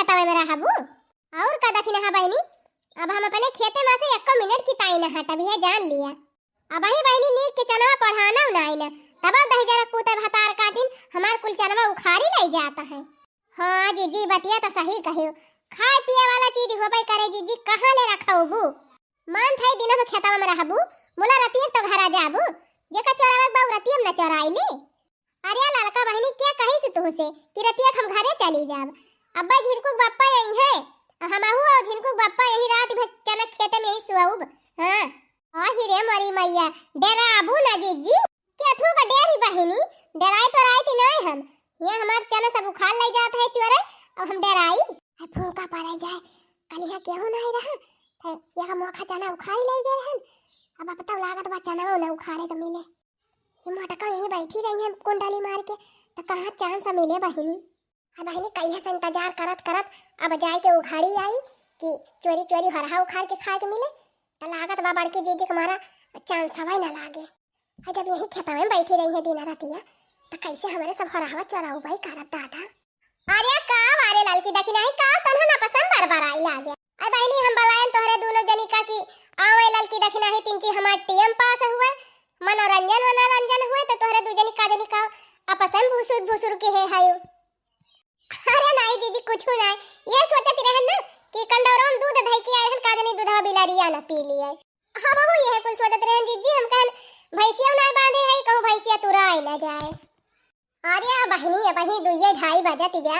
खेतवे में रहबू और का दखिन हा बहनी। अब हम अपने खेते में से 1 मिनट की ताई न हटबी है जान लिया। अब ही बहनी नीक के चनवा पढ़ाना नहीं न तब 10,000 पूते भतार काटिन हमार कुल चनवा उखाड़ी नहीं जाता है। हां जीजी बतिया तो सही कहियो। खाए पिए वाला चीज होबे करे जीजी कहां ले रखबू। मान थाई दिन में खेतवा में रहबू मुला रतिय तो घर आ जाबू जेका चोरावे बाऊ रतिय न चोराइले। अरे ललका बहनी क्या कही से तू से कि रतिया हम घरे चली जाब। अब्बा झिरकू बप्पा यही है हमहू और झिरकू बप्पा यही रात भर चना खेते में ही सुआऊब। हां आही रे मरी मैया डराबू ना जीजी क्या थू का डेरी बहनी डराई तो राई नहीं हम ये हमार चना सब उखाड़ ले जात है चोरे अब हम डराई है फूंका पड़े जाए कलिया केहू नहीं रहा ये का मोखा चना उखाड़ ले गए हन। अब पता लागत बा चना ना उखाड़े के मिले ये मटका यही बैठी रही है कुंडली मार के तो कहां चांस मिले बहनी। अब बहनी कहिया से इंतजार करत करत अब जाए के उखाड़ी आई कि चोरी चोरी हरहा उखाड़ के खाए के मिले तो लागत बा बड़की जीजी के मारा चांस हवा ना लागे। जब यही खेतवा में बैठी रही है दिन रातिया तो कैसे हमारे सब हरहावा चोराऊ भाई करत दादा। अरे का वारे लड़की देखी नहीं का तन्हा ना पसंद बार बार आई आ गया। अरे बहनी हम बलायन तोहरे दोनों जनी का की आवे लड़की देखी नहीं तिनची हमार टीएम पास हुए मनोरंजन हुए तो तोहरे दू जनी का जनी का आपस में भुसुर के है हायो। अरे नहीं जीजी कुछ नहीं ये सोचती रहन ना कि कंडोरो में दूध धई के आए हन का जनी दूधवा बिलारिया ना पी लिए हम हो ये कुछ सोचत रहन जीजी हम कहन भैंसिया ना बांधे है कहूं भैंसिया तुराई ना जाए। अरे बहनी बही 2:30 बजे बिया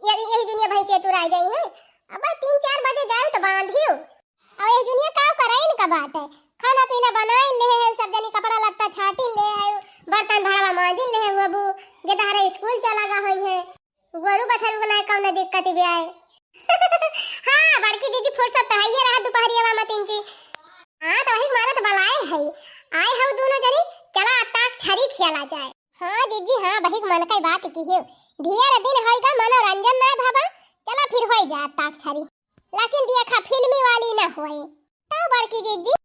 यही दुनिया भैंसिया तुराई जाई है अब 3-4 बजे जाए तो बांधियो अब ये दुनिया का कराइन का बात है खाना पीना बनाई ले है सब जनी कपड़ा लत्ता छाटी ले है बर्तन भाड़ा मांजी ले है बाबू जे तारे स्कूल चला गा होई है गोरु बछरू बनाए कौन दिक्कत भी आए। हां बड़की दीदी फुर्सत तो है रहा दोपहरिया में तिनची हां तो वही मारत बलाए है आए हो दोनों जनी चला ताक छरी खेला जाए। हां जीजी हां बही मन की बात की है ढेर दिन होइगा मनोरंजन ना बाबा चला फिर होई जा ताक छरी लेकिन दिया खा फिल्मी वाली ना होए तो बड़की जीजी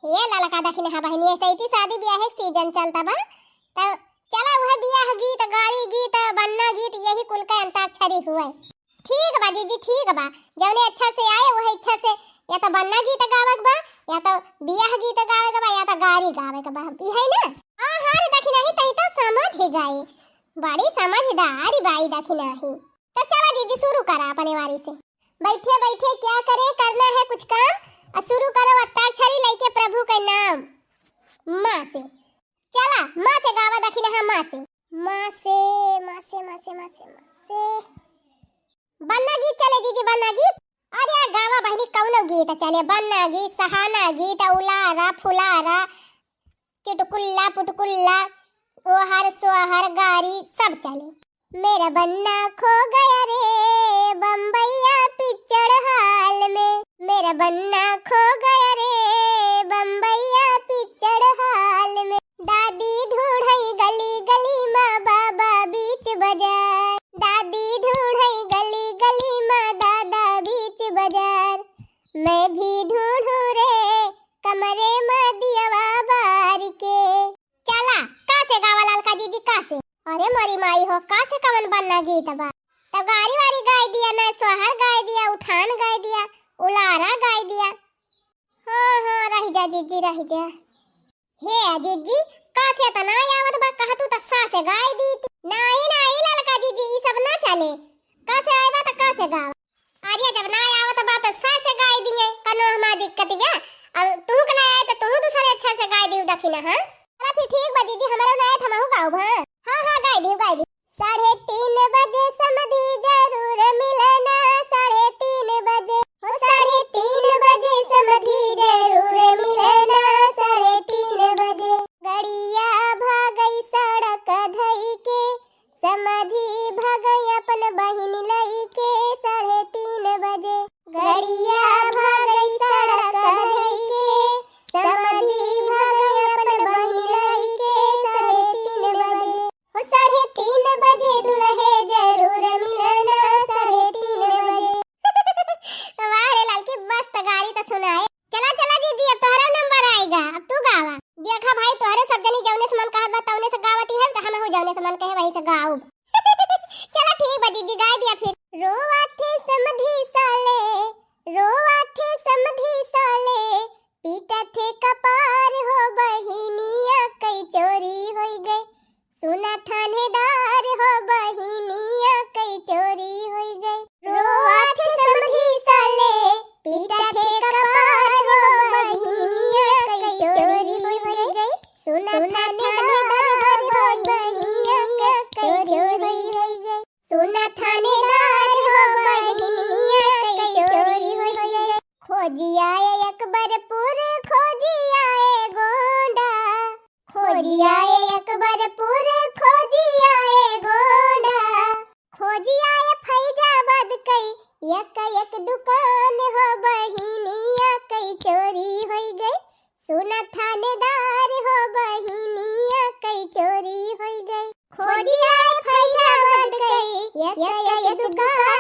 ये ललका दखिन हा बहनी ऐसे ही शादी ब्याह सीजन चलता बा तो चला वह ब्याह गीत गाड़ी गीत बन्ना गीत यही कुल का अंताक्षरी हुए। ठीक बा जीजी ठीक बा जौने अच्छा से आए वह इच्छा से या तो बन्ना गीत गावक बा या तो ब्याह गीत गावे के बा या तो गाड़ी गावे के बा ई है ना। हां हां दखिन ही तई तो समझ ही गए बड़ी समझदारी बाई दखिन ही तो चला जीजी शुरू करा अपने वारी से बैठे बैठे क्या करे करना है कुछ काम और शुरू करो अंताक्षरी लेके प्रभु के नाम मां से चला मां से गावा दखिन हां मां से बन्ना गीत चले जीजी बन्ना गीत। अरे गावा बहनी कौनो गीत चले बन्ना गीत सहाना गीत उलारा फुलारा चुटकुल्ला पुटकुल्ला ओहर सोहर गारी सब चले। मेरा बन्ना खो गया रे बम्बैया पिक्चर हाल में मेरा बन्ना खो गया रे बम्बैया पिक्चर हाल में दादी ढूंढई गली गली माँ बाबा बीच बाजार दादी ढूंढई गली गली माँ दादा बीच बाजार मैं भी ढूंढूं रे कमरे में दियवा बार के। चला का से गावा लालका जीजी का से अरे मरी माई हो का से कवन बनना गीत बा तो गाड़ी वारी गाय दिया ना सोहर गाय दिया उठान गाय दिया उलारा गाय दिया। हां हां रह जा जीजी रह जा हे जीजी का से त ना आवत बा कहा तू त सा से गाय दी नहीं ललका जीजी ई सब ना चले का से आइबा त का से गाव अरे जब ना आवत बा त सा से गाय दिए कनो हमा दिक्कत बा अब तू के ना आए त तू दूसरे अच्छा से गाय दिउ दखिना। हां चला फिर ठीक बा जीजी हमरा ना आए हमहु गाव हां हां गाय दिउ 3:30 बजे समधी जरूर मिलना 3:30 बजे 3:30 बजे समधी जरूर मिलना 3:30 बजे गड़िया भागई सड़क धई के समधी भगई अपन बहिन लई के 3:30 बजे गड़िया भागई सड़क धई के समधी भगई अपन बहिन लई के 3:30 बजे 3:30 बजे दुल्हे जरूर मिलना 3:30 बजे। वाह लालकी मस्त गाड़ी तो सुनाए। चला चला जीजी अब तोहरा नंबर आएगा अब तू गावा देखा भाई तोहरे सब जनी जौने से मन कहत बा तौने से गावती है त हम हो जौने से मन कहे वही से गाऊ। चला ठीक बा जीजी गाय दिया फिर रोवा थे थानेदार हो बहिनिया कई चोरी होई गई रोआत समधी साले पीटा थे कपार हो बहिनिया कई चोरी होई गई सुना थानेदार हो बहिनिया कई चोरी होई गई सुना थानेदार हो बहिनिया कई चोरी होई गई खोजी आए अकबरपुर खोजी आए गोंडा खोजी आए अकबरपुर खोजी आए गोंडा खोजी आए फैजाबाद कई एक दुकान हो बहिनिया कई चोरी होई गई सुना थानेदार हो बहिनिया कई चोरी होई गई खोजी आए फैजाबाद कई एक दुकान